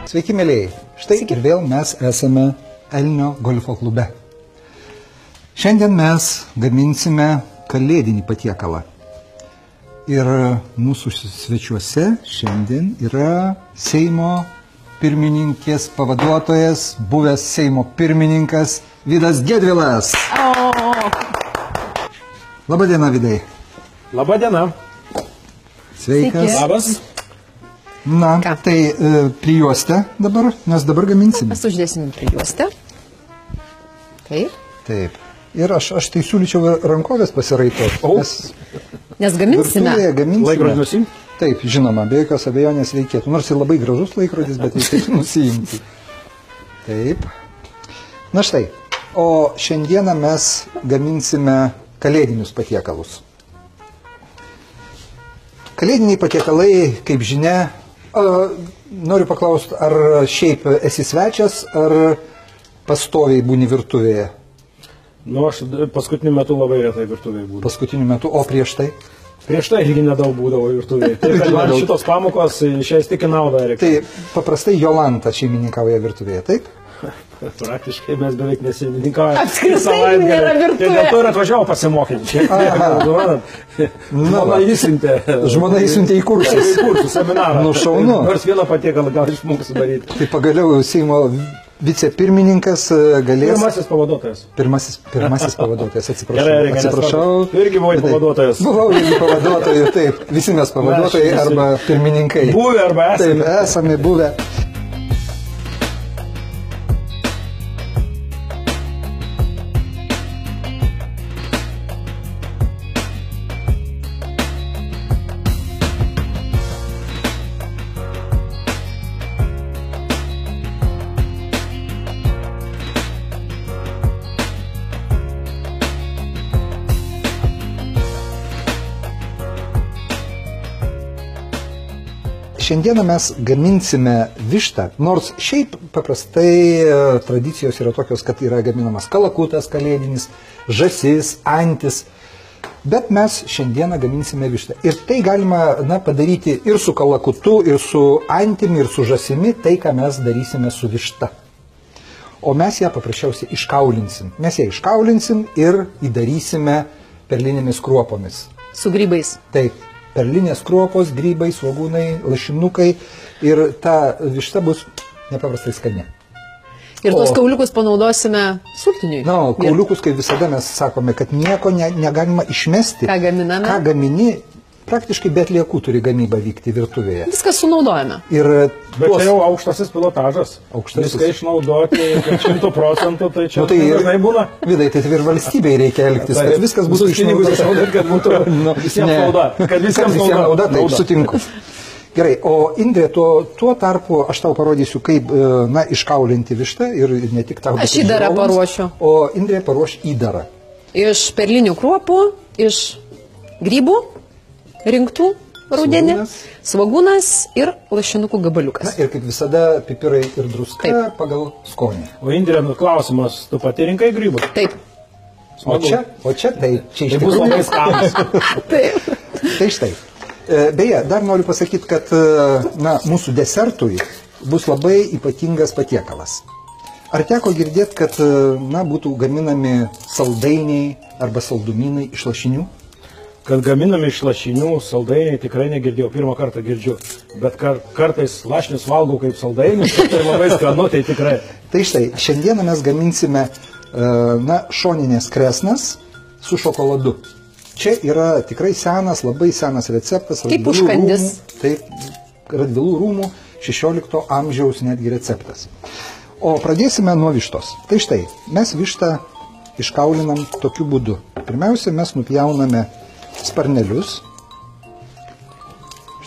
Sveiki, mėlėjai. Štai ir vėl mes esame Elnio golfo klube. Šiandien mes gaminsime kalėdinį patiekalą. Ir mūsų svečiuose šiandien yra Seimo pirmininkės pavaduotojas, buvęs Seimo pirmininkas Vidas Gedvilas. Labadiena, Vidai. Labadiena. Sveikas. Labas. Na, tai prijuostę dabar, mes dabar gaminsime. Mes uždėsim prijuostę. Taip. Taip. Ir aš tai siūlyčiau rankovės pasiraitoti. Nes gaminsime. Laikrodį nusimti? Taip, žinoma, be jokios abejonės reikėtų. Nors ir labai gražus laikrodis, bet reikėtų nusiimti. Taip. Na štai. O šiandieną mes gaminsime kalėdinius patiekalus. Kalėdiniai patiekalai, kaip žinia, noriu paklausti, ar šiaip esi svečias, ar pastoviai būni virtuvėje? Nu, aš paskutiniu metu labai retai virtuvėje būdavau. Paskutiniu metu, o prieš tai? Prieš tai irgi nedaug būdavo virtuvėje. Tai, kad man šitos pamokos šiais tik į naudą reikia. Tai paprastai Jolanta šeimininkauja virtuvėje, taip? Praktiškai mes beveik nesininkavome. Apskritai nėra virtuvė. Tai dėl to ir atvažiavau pasimokyti. Žmona įsiuntė. Žmona įsiuntė į kursus. Į kursus, seminarą. Nu, šaunu. Nors vieną patiekalą gal išmoks daryti. Tai pagaliau Seimo vicepirmininkas galės... Pirmasis pavaduotojas. Pirmasis pavaduotojas, atsiprašau. Gerai, atsiprašau. Tu irgi buvai pavaduotojas. Buvau irgi pavaduotojų, taip. Visi mes pavaduotojai arba pirmininkai. Buvę arba esame. Taip, esame buvę. Šiandieną mes gaminsime vištą, nors šiaip paprastai tradicijos yra tokios, kad yra gaminamas kalakutas kalėdinis, žąsis, antis, bet mes šiandieną gaminsime vištą. Ir tai galima padaryti ir su kalakutu, ir su antimi, ir su žąsimi, tai ką mes darysime su višta. O mes ją paprasčiausiai iškaulinsim. Mes ją iškaulinsim ir įdarysime perlinėmis kruopomis. Su grybais. Taip. Perlinės kruopos, grybai, svogūnai, lašinukai ir ta višta bus nepaprastai skani. Ir tos kauliukus panaudosime sultiniui. Na, kauliukus, kaip visada mes sakome, kad nieko negalima išmesti. Ką gaminame? Ką gamini, praktiškai be atliekų turi gamyba vykti virtuvėje. Viską sunaudojame. Ir bet čia jau aukštasis pilotažas. Viską išnaudoti 100%, tai čia dažnai būna. Vidai, tai ir valstybei reikia elgtis, kad viskas būtų išnaudoti, kad būtų visiems nauda. Kad visiems nauda, taip, sutinku. Gerai, o Indrė, tuo tarpu aš tau parodysiu, kaip iškaulinti vištą ir ne tik tau. Aš įdarą paruošiu. O Indrė paruoš įdarą. Iš perlinių kruopų, iš grybų rinktų rudenį, svogūnas ir lašinukų gabaliukas. Na, ir kaip visada pipirai ir druska pagal skonį. O Indrė, klausimas, tu pati rinkai grybus? Taip. O čia taip. Čia bus labai skanas. Taip. Tai štai. Beje, dar noriu pasakyti, kad mūsų desertui bus labai ypatingas patiekalas. Ar teko girdėti, kad būtų gaminami saldainiai arba saldumynai iš lašinių? Kad gaminami iš lašinių saldainiai tikrai negirdėjau, pirmą kartą girdžiu, bet kartais lašinius valgau kaip saldainius, tai labai skanu, tai tikrai. Tai štai, šiandieną mes gaminsime šoninės kresnas su šokoladu. Čia yra tikrai senas, labai senas receptas. Kaip užkandis. Taip, Radvilų rūmų 16 amžiaus netgi receptas. O pradėsime nuo vištos. Tai štai, mes vištą iškaulinam tokiu būdu. Pirmiausia, mes nupjauname sparnelius.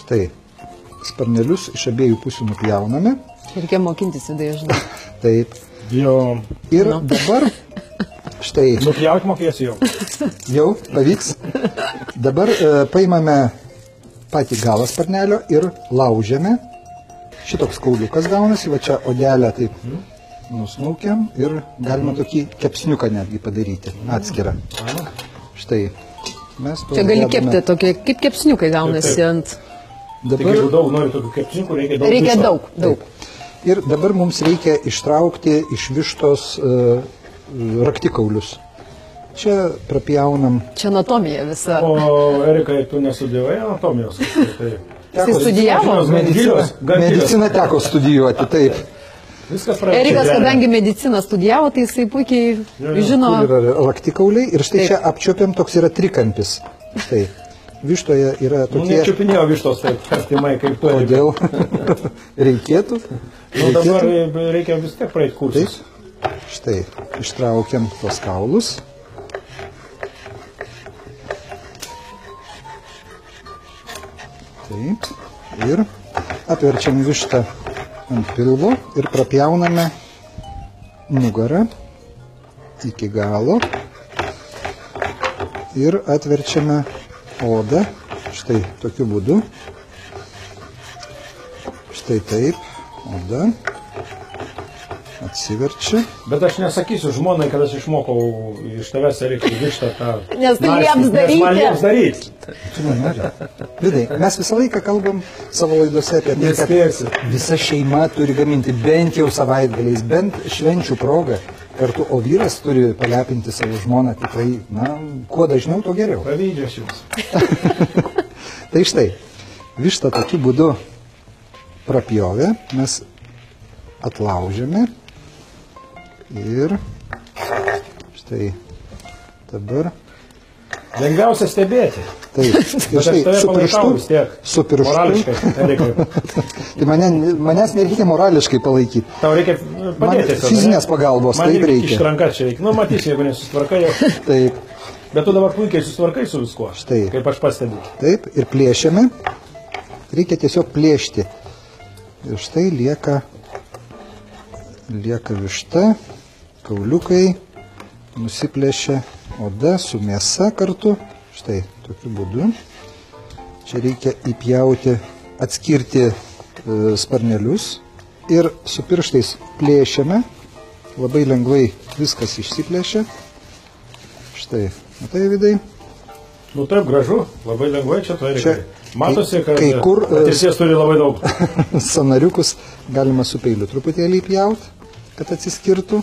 Štai, sparnelius iš abiejų pusių nupjauname. Reikia mokintis, Vidai, žinai. Taip. Jo. Ir dabar, štai. Nupjauti mokėsiu jau. Jau, pavyks. Dabar paimame patį galą sparnelio ir laužiame. Šitoks kauliukas gaunasi, va čia odelę taip nusmaukiam ir galima tokį kepsniuką netgi padaryti, atskirą. Štai. Čia gali kepti tokie, kaip kepsniukai gaunasi ant... Dabar... Taigi, jeigu daug nori tokių kepsniukų, reikia daug. Reikia daug. Ir dabar mums reikia ištraukti iš vištos raktikaulius. Čia prapjaunam. Čia anatomija visa. O Erikai, tu nesudėjai anatomijos? Jis studijavo? Mediciną teko studijuoti, taip. Viskas praėjo. Erikas, kadangi mediciną studijavo, tai jisai puikiai žino. Kur yra raktikauliai ir štai čia apčiuopiam, toks yra trikampis. Štai. Vištoje yra tokie... Nečiupinėjo vištos taip, artimai kaip tu. Kodėl? Reikėtų? Dabar reikia vis tiek praeiti kursus. Taip. Štai, ištraukiam tos kaulus. Taip. Ir atverčiam vištą ant pilvo ir prapjauname nugarą iki galo. Ir atverčiame odą, štai tokiu būdu, štai taip, oda, atsiverčia. Bet aš nesakysiu žmonai, kad aš išmokau iš tavęs reikia vištą tą... Nes tai jiems daryti. Nes man jiems daryti. Vidai, mes visą laiką kalbam savo laidose apie tai, kad visa šeima turi gaminti bent jau savaitgaliais, bent švenčių progą. Kartu, o vyras turi palepinti savo žmoną tikrai, na, kuo dažniau, to geriau. Pavydžios jums. Tai štai, vištą tokiu būdu prapjovę, mes atlaužėme ir štai dabar. Lengviausia stebėti. Taip, ir štai su pirštu. Morališkai, Erikai. Tai manęs nereikia morališkai palaikyti. Tau reikia padėti. Fizinės pagalbos, taip reikia. Man iš rankas čia reikia. Nu, matysi, jeigu nesusitvarkai jau. Taip. Bet tu dabar puikiai susitvarkai su viskuo. Štai. Kaip aš pastebiu. Taip, ir plėšiame. Reikia tiesiog plėšti. Ir štai lieka višta, kauliukai, nusiplėšia oda su mėsa kartu. Štai, tokiu būdu. Čia reikia įpjauti, atskirti sparnelius ir su pirštais plėšiame. Labai lengvai viskas išsiplėšia. Štai, matai, Vidai? Nu taip, gražu, labai lengvai čia to reikia. Matosi, kad kai kur patirties turi labai daug. Sanariukus galima su peiliu truputėlį įpjauti, kad atsiskirtų.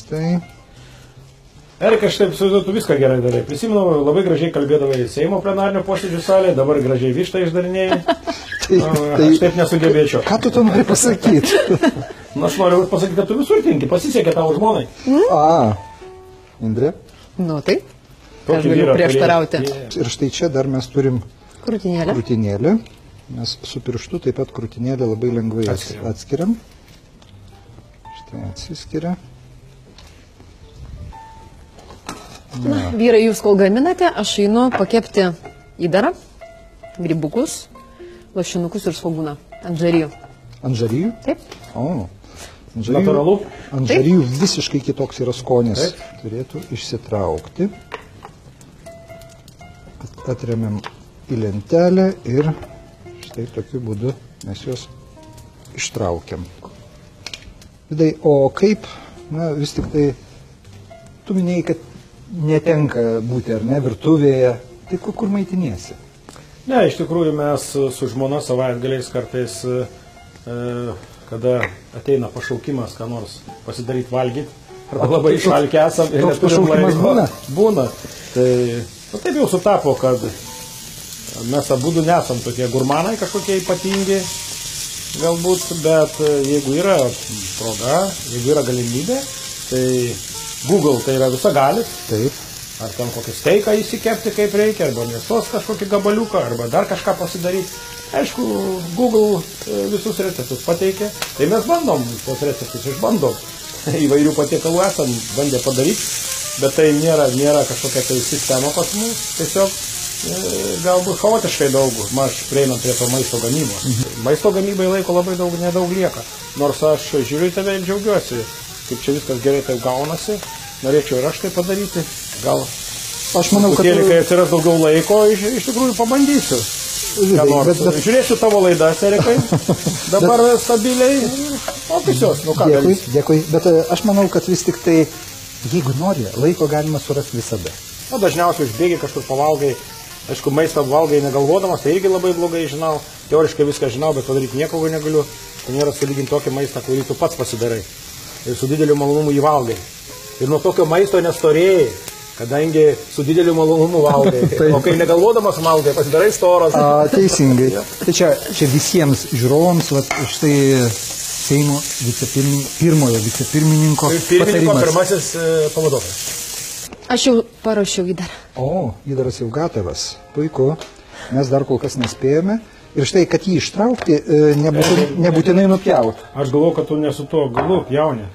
Štai. Erika, aš taip suvaizduoju, tu viską gerai darai. Prisimenu, labai gražiai kalbėdavai Seimo plenarinio posėdžių salėje, dabar gražiai vištą išdarinėjai. Aš taip nesugebėčiau. Ką tu nori pasakyti? Aš noriu pasakyti, kad tu visur tinki, pasisekė tavo žmonai. Indrė? Nu taip, aš galiu prieštarauti. Ir štai čia dar mes turim krūtinėlę. Mes su pirštu taip pat krūtinėlę labai lengvai atskiriam. Štai atsiskiria. Na, vyrai, jūs kol gaminate, aš einu pakepti įdarą, grybukus, lašinukus ir svogūną ant žarijų. Ant žarijų? Taip. O, natūralu. Ant žarijų visiškai kitoks yra skonis. Taip. Turėtų išsitraukti. Atremiam į lentelę ir štai tokiu būdu mes juos ištraukiam. Vidai, o kaip, na, vis tik tai, tu minėjai, kad netenka būti, ar ne, virtuvėje, tai kur maitiniesi? Ne, iš tikrųjų mes su žmona savaitgaliais kartais, kada ateina pašaukimas, ką nors pasidaryti valgyti, arba labai išvalkę esam ir neturim laiko. Būna. Tai taip jau sutapo, kad mes abudu nesam tokie gurmanai kažkokie ypatingi, galbūt, bet jeigu yra proga, jeigu yra galimybė, tai Google tai yra visagalis. Taip. Ar ten kokį steiką įsikepti kaip reikia, arba mėsos kažkokį gabaliuką, arba dar kažką pasidaryti. Aišku, Google visus receptus pateikia. Tai mes bandom, tos receptus išbandom. Įvairių patiekalų esam bandę padaryti, bet tai nėra kažkokia tai sistema pas mus. Tiesiog galbūt chaotiškai daug maž prieinam prie to maisto gamybos. Maisto gamybai laiko labai nedaug lieka. Nors aš žiūriu tave ir džiaugiuosi, kaip čia viskas gerai taip gaunasi. Norėčiau ir aš tai padaryti. Gal aš manau, kad kai atsiras daugiau laiko, iš tikrųjų pabandysiu. Bet žiūrėsiu tavo laidas, Erikai. Dabar stabiliai. O tiesiog, nu ką. Dėkui. Bet aš manau, kad vis tik tai, jeigu nori, laiko galima surasti visada. Na, dažniausiai užbėgi kažkur pavalgai Aišku, maistą valgai negalvodamas, tai irgi labai blogai žinau. Teoriškai viską žinau, bet padaryti nieko negaliu. Tai nėra sulyginti tokį maistą, kurį tu pats pasidarai. Ir su dideliu malonumu jį valgai. Ir nuo tokio maisto nestorėjai, kadangi su dideliu malonumu valgai. O kai negalvodamas valgai, pasidarai storas. Teisingai. Tai čia visiems žiūrovams, štai Seimo pirmojo vicepirmininko patarimas. Pirmasis pavaduotojas. Aš jau parašiau įdarą. O, įdaras jau gatavas. Puiku. Mes dar kol kas nespėjome. Ir štai, kad jį ištraukti, nebūtinai nupjauti. Aš galvoju, kad tu ne su tuo galu pjauni.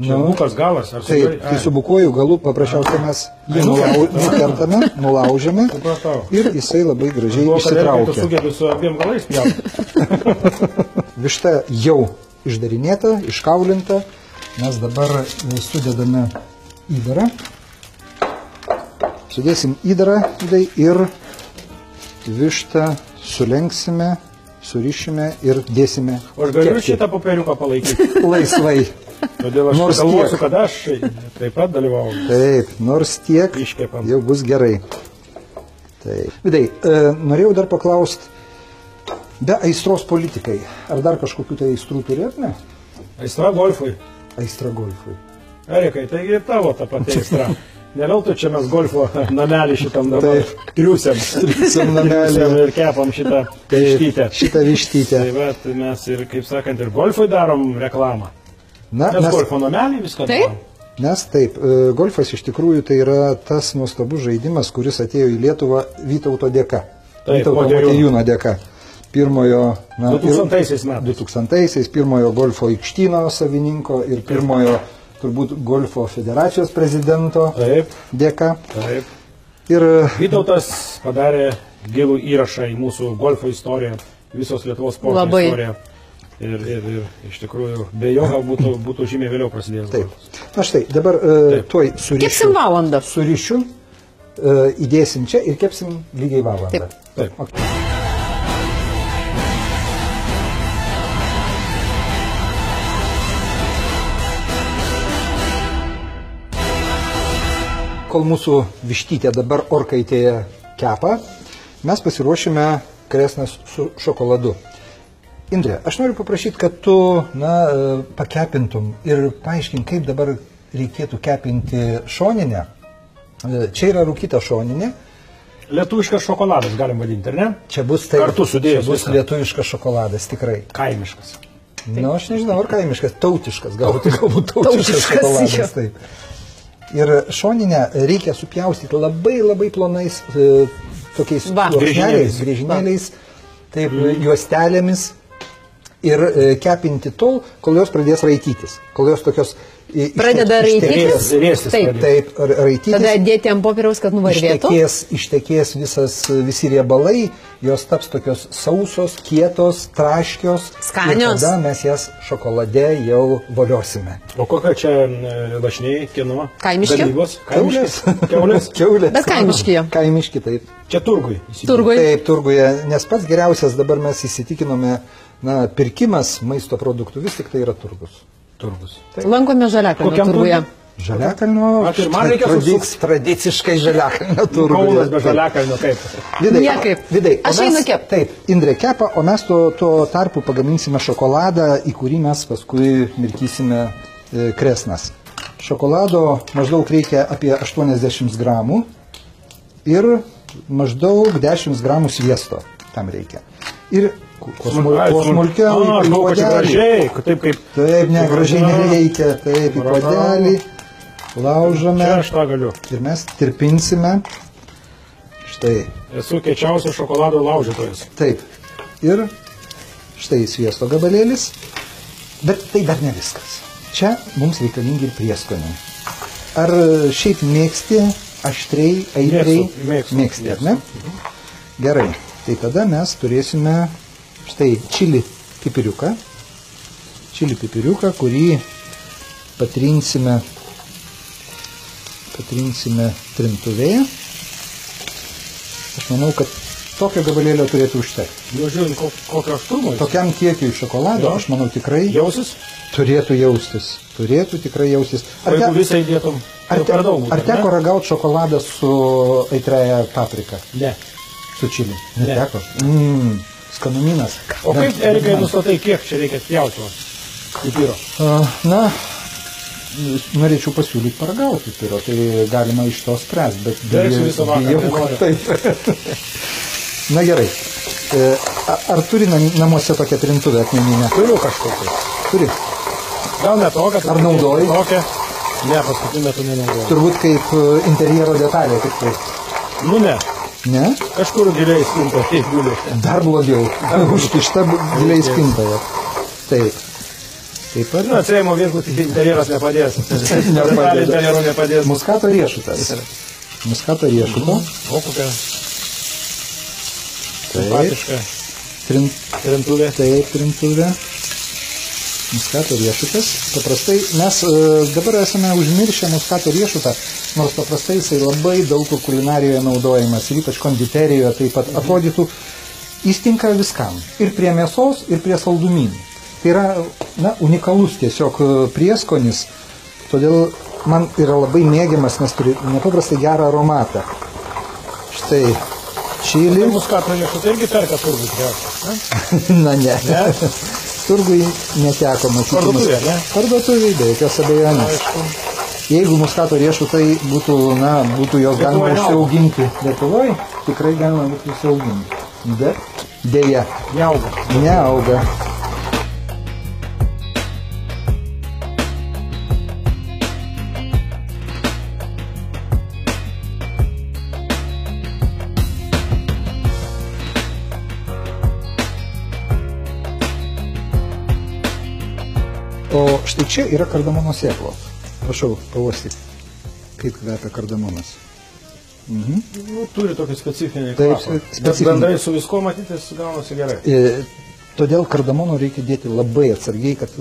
Čia bukas galas. Taip, tai su bukuoju galu paprasčiausiai mes jį nukertame, nulaužiame ir jisai labai gražiai išsitraukia. Tu sugebi su abiem galais pjauti. Višta jau išdarinėta, iškaulinta. Mes dabar sudedame įdarą. Sudėsim įdarą ir vištą sulenksime, surišime ir dėsime. O aš galiu šitą popieriuką palaikyti? Laisvai. Todėl aš galvosiu, kad aš taip pat dalyvau. Taip, nors tiek Iškepam. Jau bus gerai. Taip. Vidai, norėjau dar paklausti, be aistros politikai, ar dar kažkokių tai aistrų turi, ar ne? Aistra golfui. Aistra golfui. Erikai, taigi ir tavo ta pati aistra. Ne veltui čia mes golfo namelį šitam dabar triusiam namelį ir kepam šitą vištytę. Šitą vištytę. Tai bet mes ir, kaip sakant, ir golfui darom reklamą. Mes golfo namelį viską darom. Nes taip, golfas iš tikrųjų tai yra tas nuostabus žaidimas, kuris atėjo į Lietuvą Vytauto dėka. Vytauto Motiejūno dėka. Pirmojo, 2000-aisiais pirmojo golfo aikštyno savininko ir pirmojo turbūt golfo federacijos prezidento dėka. Taip. Ir Vytautas padarė gilų įrašą į mūsų golfo istoriją, visos Lietuvos sporto istoriją. Ir iš tikrųjų, be jo būtų žymiai vėliau prasidėjęs golfas. Na štai, dabar tuoj surišiu. Kepsim valandą. Surišiu, įdėsim čia ir kepsim lygiai valandą. Taip. Okay. Kol mūsų vištytė dabar orkaitėje kepa, mes pasiruošime kresnas su šokoladu. Indrė, aš noriu paprašyti, kad tu pakepintum ir paaiškink, kaip dabar reikėtų kepinti šoninę. Čia yra rūkyta šoninė. Lietuviškas šokoladas, galim vadinti, ar ne? Čia bus taip. Kartu sudėjus. Čia bus lietuviškas šokoladas, tikrai. Kaimiškas. Na, aš nežinau, ar kaimiškas, tautiškas, galbūt tautiškas šokoladas. Taip. Ir šoninę reikia supjaustyti labai plonais tokiais griežinėliais, taip, juostelėmis ir kepinti tol, kol jos pradės raitytis. Kol jos tokios pradeda raitytis. Taip, raitytis. Tada dėti ant popieriaus, kad nuvarvėtų. Ištekės visi riebalai, jos taps tokios sausos, kietos, traškios. Skanios. Ir tada mes jas šokolade jau voliosime. O kokia čia lašiniai, kieno? Kaimiški. Kiaulės. Bet kaimiški. Kaimiški, taip. Čia turgui. Taip, turguje. Nes pats geriausias dabar mes įsitikinome, pirkimas maisto produktų vis tik tai yra turgus. Lankome Žaliakalnio turguje. Žaliakalnio, tradiciškai Žaliakalnio turguje. Kaunas be Žaliakalnio kaip? Vidai, aš einu kep. Taip, Indrė kepa, o mes tuo tarpu pagaminsime šokoladą, į kurį mes paskui mirkysime kresnas. Šokolado maždaug reikia apie 80 gramų ir maždaug 10 gramų sviesto tam reikia. Ir kuo smulkiau į puodelį. Taip, negražiai nereikia. Taip, į puodelį laužame. Čia aš tą galiu. Ir mes tirpinsime. Štai. Esu kiečiausias šokolado laužytojas. Taip. Ir štai sviesto gabalėlis. Bet tai dar ne viskas. Čia mums reikalingi ir prieskoniai. Ar šiaip mėgsti aštriai, aitriai? Mėgsti, ar ne? Gerai. Tai tada mes turėsime štai čili pipiriuką, kurį patrinsime trintuvėje. Aš manau, kad tokio gabalėlio turėtų užtekti. Jau žiūrint, kokio aštrumo. Tokiam kiekiui šokolado, aš manau, tikrai jausis? Turėtų tikrai jaustis. Jeigu visą įdėtum, ar teko ragauti šokoladą su aitriaja paprika? Ne. Su čili. Neteko. Skanumynas. O kaip, Erikai, nustatai, kiek čia reikia pjauti pipiro? Na, norėčiau pasiūlyti paragauti pipiro, tai galima iš to spręsti, bet Verksiu visą vakarą, nenoriu. taip. Na gerai. Ar turi namuose tokią trintuvę akmeninę? Turiu kažkokią. Turi. Gal ne tokią. Ar naudoji? Tokią. Ne, paskutiniu metu nenaudoju. Turbūt kaip interjero detalė, tik tai. Nu ne. Ne? Kažkur giliai spinta, taip guli. Dar blogiau. Užkišta giliai spintoje. Taip. Taip pat. Na, Seimo viešbutį interjeras nepadės. Detalė interjero nepadės. Muskato riešutas. Muskato riešuto. O kokia? Simpatiška. Trintuvė. Taip, trintuvė. Muskato riešutas. Paprastai mes dabar esame užmiršę muskato riešutą, nors paprastai jisai labai daug kur kulinarijoje naudojamas ir ypač konditerijoje taip pat atrodytų, jis tinka viskam. Ir prie mėsos, ir prie saldumynų. Tai yra unikalus tiesiog prieskonis, todėl man yra labai mėgiamas, nes turi nepaprastai gerą aromatą. Štai čili. Muskato riešutą irgi perka turbūt. Na ne. Turgui neteko matyti. Parduotuvė, ne? Parduotuvė, be jokios abejonės. Jeigu muskato riešutai būtų, būtų jos galima užsiauginti Lietuvoje, tikrai galima būtų užsiauginti. Bet dėja. Neauga. Neauga. O štai čia yra kardamono sėklos. Prašau, pavostyti, kaip kvepia kardamonas. Nu, turi tokį specifinį Taip, kvapą. specifinį. Bet bendrai su visko matytis gaunasi gerai. Todėl kardamono reikia dėti labai atsargiai, kad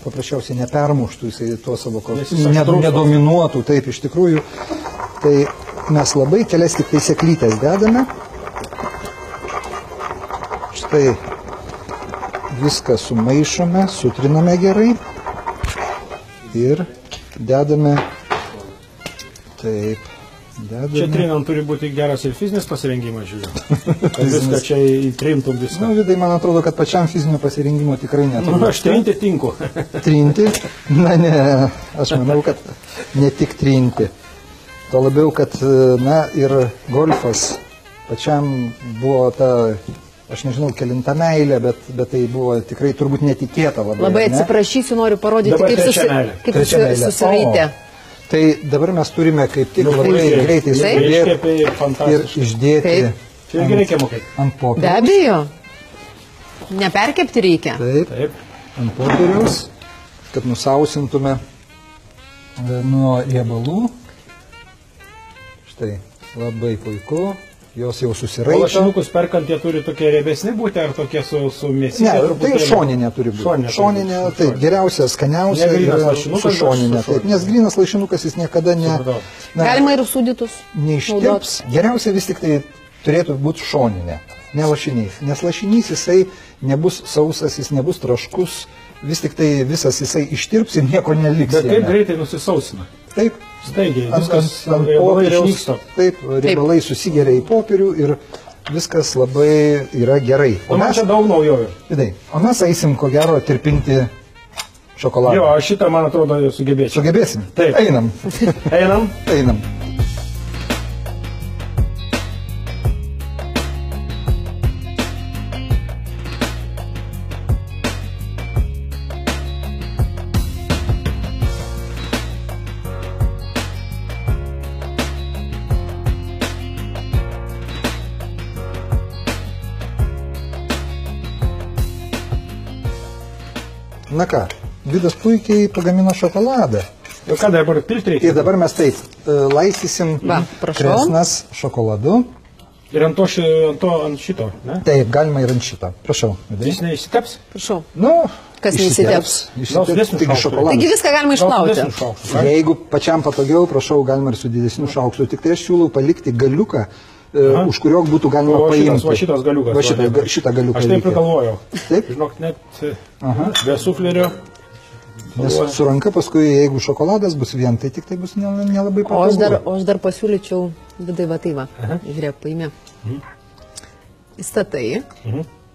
paprasčiausiai nepermuštų jisai to savo nedominuotų, taip iš tikrųjų. Tai mes labai kelias tik tai sėklytės dedame. Štai viską sumaišome, sutriname gerai. Ir dedame, taip, dedame. Čia trinant turi būti geras ir fizinis pasirengimas, žiūrėjau. Kad viską čia įtrintum viską. Vidai, man atrodo, kad pačiam fizinio pasirengimo tikrai neturiu. Aš trinti tinku. Trinti? Na ne, aš manau, kad ne tik trinti. Tuo labiau, kad, ir golfas pačiam buvo ta... Aš nežinau, kelinta meilė, bet tai buvo tikrai turbūt netikėta labai. Labai atsiprašysiu, noriu parodyti, kaip susiraitė. Tai dabar mes turime kaip tik labai greitai sudėti ir išdėti ant popieriaus. Be abejo. Neperkepti reikia. Taip, ant popieriaus, kad nusausintume nuo riebalų. Štai, labai puiku. Jos jau susiraišo. O lašinukus perkant, jie turi tokie riebesni būti, ar tokie su mėsinė? Ne, tai šoninė turi būti. Šoninė, taip, geriausia, skaniausia yra su šoninė. Taip, nes grynas lašinukas jis niekada Galima ir sūdytus. Neištirps. Geriausia vis tik tai turėtų būti šoninė, ne lašinys. Nes lašinys jisai nebus sausas, jis nebus traškus, vis tik tai visas jisai ištirps ir nieko neliks. Bet kaip greitai nusisausina? Taip. Staigiai, viskas riebalai išnyksta. Taip, riebalai susigeria į popierių ir viskas labai yra gerai. O man čia daug naujovių. Vidai, o mes eisim, ko gero, tirpinti šokoladą. Jo, aš šitą, man atrodo, sugebėčiau. Sugebėsim? Taip. Einam. Einam? Einam. Na ką, Vidas puikiai pagamino šokoladą. Ir ką dabar pilti reikia? Ir dabar mes taip, laistysim kresnas šokoladu. Ir ant šito, ne? Taip, galima ir ant šito. Prašau. Jis neįsiteps? Prašau. Kas neįsiteps? Taigi viską galima išplauti. Jeigu pačiam patogiau, prašau, galima ir su didesniu šaukštu. Tik tai aš siūlau palikti galiuką, už kurio būtų galima paimti. Va šitas galiukas. Šitą galiuką. Aš taip prigalvojau. Taip? Žinok, net be suflerio. Nes su ranka paskui, jeigu šokoladas bus vien, tai tik tai bus nelabai patogu. O aš dar pasiūlyčiau, Vidai, va tai va. Žiūrėk, paimė. įstatai.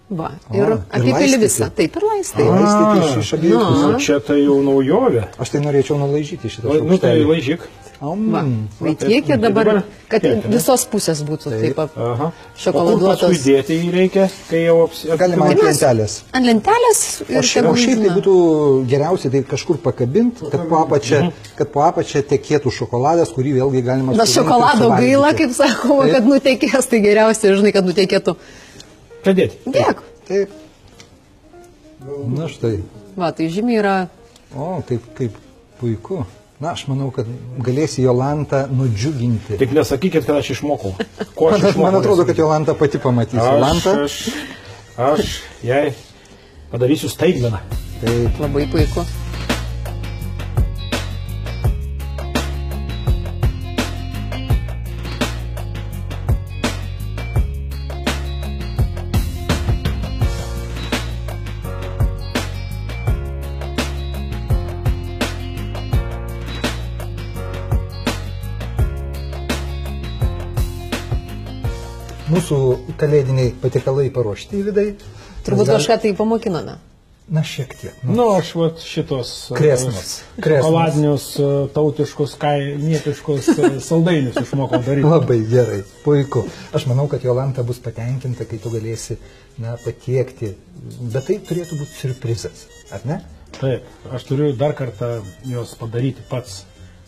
Va, O, ir ir apipili laistyti. visą. Taip, ir laistai. Laistyti iš abiejų pusių. Čia tai jau naujovė. Aš tai norėčiau nulaižyti šitą Nu tai šaukštelį. laižyk. Va, vaitiek ir dabar, kad visos pusės būtų taip Aha. šokoladuotos. O kur paskui dėti jį reikia, kai jau Galima ant mes- lentelės. Ant lentelės ir O šiaip tai būtų geriausia tai kažkur pakabinti, kad po apačia tekėtų šokoladas, kurį vėlgi galima Bet surinkti ir šokolado suvalgyti. gaila, kaip sakoma, Taip. kad nutekės, tai geriausia, žinai, kad nutekėtų. Pradėti. Dėk. Taip. Na štai. Va, tai žymiai yra. O, kaip puiku. Na, aš manau, kad galėsi Jolantą nudžiuginti. Tik nesakykit, kad aš išmokau. Ko aš išmokau? Man atrodo, kad Jolanta pati pamatys. Jolanta. Aš jai padarysiu staigmeną. Taip. Labai puiku. Mūsų kalėdiniai patiekalai paruošti, Vidai. Turbūt kažką tai pamokiname. Na, šiek tiek. Nu, aš vat šitos Kresnus. šokoladinius, tautiškus, kaimietiškus saldainius išmokau daryti. Labai gerai, puiku. Aš manau, kad Jolanta bus patenkinta, kai tu galėsi patiekti. Bet tai turėtų būti siurprizas, ar ne? Taip, aš turiu dar kartą juos padaryti pats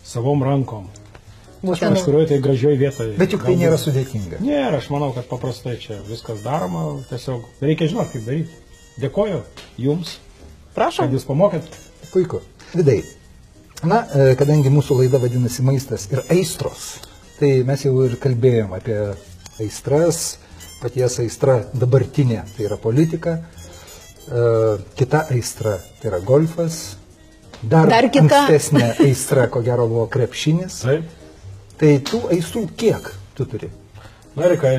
savom rankom. Būtent. Kažkurioje tai gražioje vietoje. Bet juk tai nėra sudėtinga. Nėra, aš manau, kad paprastai čia viskas daroma, tiesiog reikia žinoti, kaip daryti. Dėkoju Jums, Prašom. kad Jūs pamokėt. Puiku. Vidai. Na, kadangi mūsų laida vadinasi Maistas ir aistros, tai mes jau ir kalbėjom apie aistras, paties aistra dabartinė, tai yra politika, kita aistra, tai yra golfas, dar kita. ankstesnė aistra, ko gero, buvo krepšinis. Taip. Tai tų aistrų kiek tu turi? Na, Erika,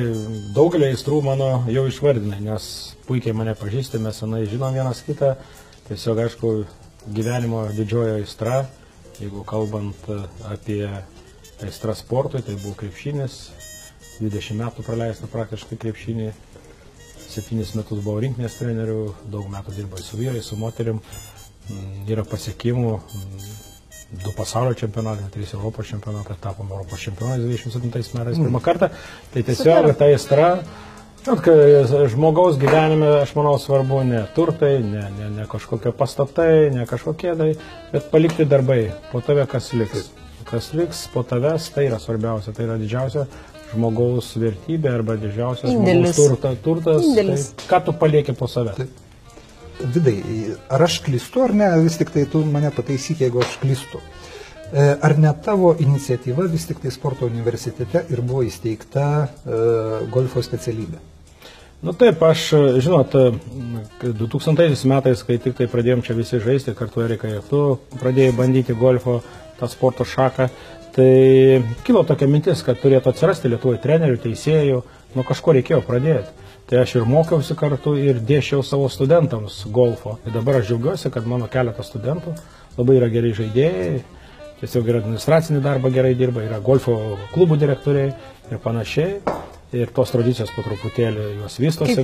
daugelį aistrų mano jau išvardinai, nes puikiai mane pažįsti, mes senai žinom vienas kitą. Tiesiog, aišku, gyvenimo didžioji aistra, jeigu kalbant apie aistrą sportui, tai buvo krepšinis. 20 metų praleista praktiškai krepšinį, 7 metus buvau rinktinės trenerių, daug metų dirbau su vyrais, su moterim. Yra pasiekimų, 2 pasaulio čempionatai, 3 Europos čempionatai, tapom Europos čempionais 27 metais pirmą kartą. Tai tiesiog ta aistra, žmogaus gyvenime, aš manau, svarbu ne turtai, ne kažkokie pastatai, ne kažkokie, bet palikti darbai, po tave kas liks. Kas liks po tavęs, tai yra svarbiausia, tai yra didžiausia žmogaus vertybė arba didžiausias žmogaus turtas, tai, ką tu palieki po savęs. Taip. Vidai, ar aš klystu ar ne, vis tik tai tu mane pataisyk, jeigu aš klystu. Ar ne tavo iniciatyva vis tik tai sporto universitete ir buvo įsteigta golfo specialybė? Nu taip, aš, žinot, 2000 metais, kai tik tai pradėjom čia visi žaisti, kartu Erika ir tu pradėjai bandyti golfo tą sporto šaką, tai kilo tokia mintis, kad turėtų atsirasti Lietuvoje trenerių, teisėjų, nuo kažko reikėjo pradėti. Tai aš ir mokiausi kartu ir dėšiau savo studentams golfo. Ir dabar aš džiaugiuosi, kad mano keletas studentų labai yra geri žaidėjai, tiesiog ir administracinį darbą gerai dirba, yra golfo klubų direktoriai ir panašiai. Ir tos tradicijos po truputėlį juos vystosi.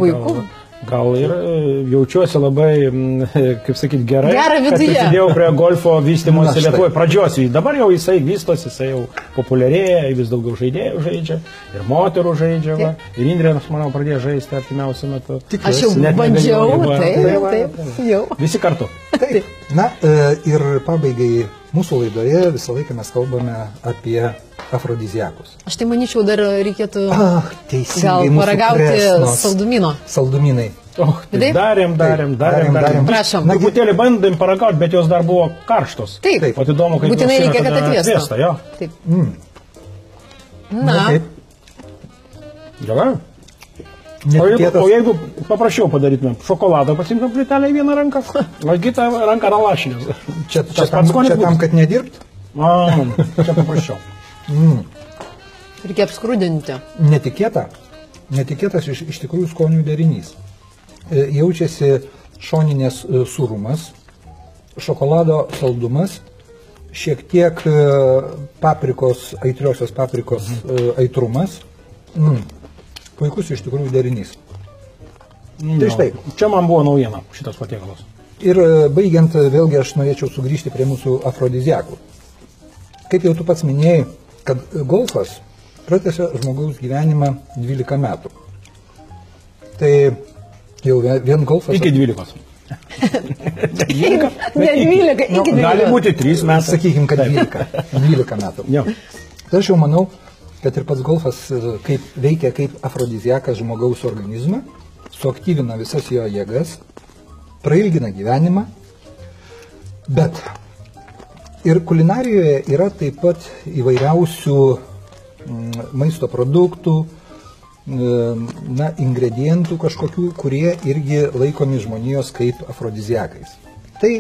Gal ir jaučiuosi labai, kaip sakyti, gerai, kad prisidėjau prie golfo vystymosi Lietuvoje pradžios. Dabar jau jisai vystosi, jisai jau populiarėja, vis daugiau žaidėjų žaidžia, ir moterų žaidžia. Va. Ir Indrė, aš manau, pradėjo žaisti artimiausiu metu. Aš jau bandžiau, taip, jau. Visi kartu. Taip. Na, ir pabaigai mūsų laidoje visą laiką mes kalbame apie afrodiziakus. Aš tai manyčiau, dar reikėtų gal paragauti saldumino. Salduminai. Tai darėm. Prašom. Truputėlį bandėm paragauti, bet jos dar buvo karštos. Taip. O įdomu, kaip būtinai reikia, kad atvėstų. Taip. Na. Gerai. O jeigu paprašiau padarytumėm, šokoladą pasimtum plytelę į vieną ranką, o kitą ranką nalašinės. Čia tam, kad nedirbt? Čia paprašiau. Reikia apskrudinti. Netikėtas iš tikrųjų skonių derinys. Jaučiasi šoninės sūrumas, šokolado saldumas, šiek tiek aitriosios paprikos aitrumas. Puikus iš tikrųjų derinys. Tai štai. Čia man buvo naujiena šitas patiekalas. Ir baigiant, vėlgi aš norėčiau sugrįžti prie mūsų afrodiziakų. Kaip jau tu pats minėjai, kad golfas pratęsia žmogaus gyvenimą 12 metų. Tai jau vien golfas... Iki 12. Ne 12, iki 12. Gali būti 3 metai. Sakykime, kad 12 metų. Jo. Tai aš jau manau, kad ir pats golfas veikia kaip afrodiziakas žmogaus organizmą, suaktyvina visas jo jėgas, prailgina gyvenimą, bet ir kulinarijoje yra taip pat įvairiausių maisto produktų, ingredientų kažkokių, kurie irgi laikomi žmonijos kaip afrodiziakais. Tai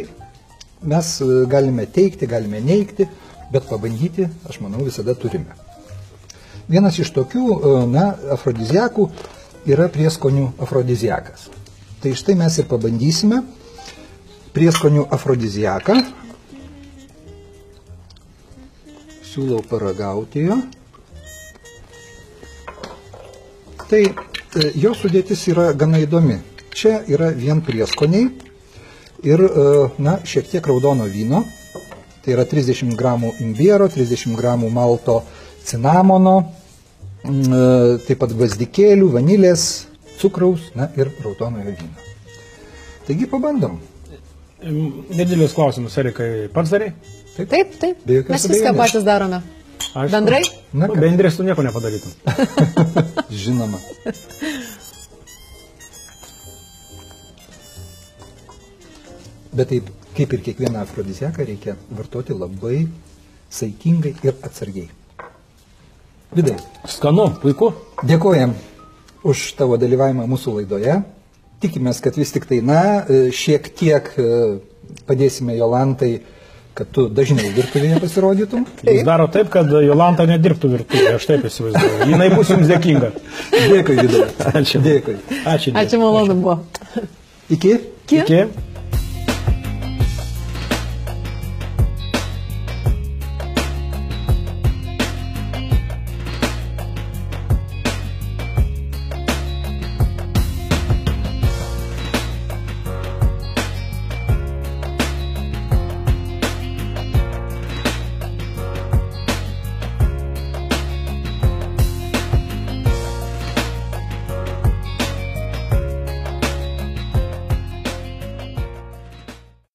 mes galime teikti, galime neigti, bet pabandyti, aš manau, visada turime. Vienas iš tokių afrodiziakų yra prieskonių afrodiziakas. Tai štai mes ir pabandysime prieskonių afrodiziaką. Siūlau paragauti jo. Tai jo sudėtis yra gana įdomi. Čia yra vien prieskoniai ir šiek tiek raudono vyno. Tai yra 30 gramų imbiero, 30 gramų malto cinamono, taip pat gvazdikėlių, vanilės, cukraus, ir raudonojo vyno. Taigi pabandom. Nedidelis klausimas, Erikai, pats darai? Taip. Be jokios Mes viską abejonės. patys darome. Aišku. Bendrai? Be Indrės tu nieko nepadarytum. Žinoma. Bet taip, kaip ir kiekvieną afrodiziaką, reikia vartoti labai saikingai ir atsargiai. Vidai. Skanu, puiku. Dėkojam už tavo dalyvavimą mūsų laidoje. Tikimės, kad vis tik tai, šiek tiek padėsime Jolantai, kad tu dažniau virtuvėje pasirodytum. Jis daro taip, kad Jolanta nedirbtų virtuvėje, aš taip įsivaizduoju. Jinai bus jums dėkinga. Dėkui, Vidai. Ačiū. Dėkui. Ačiū. Ačiū, malonu buvo. Iki. Iki.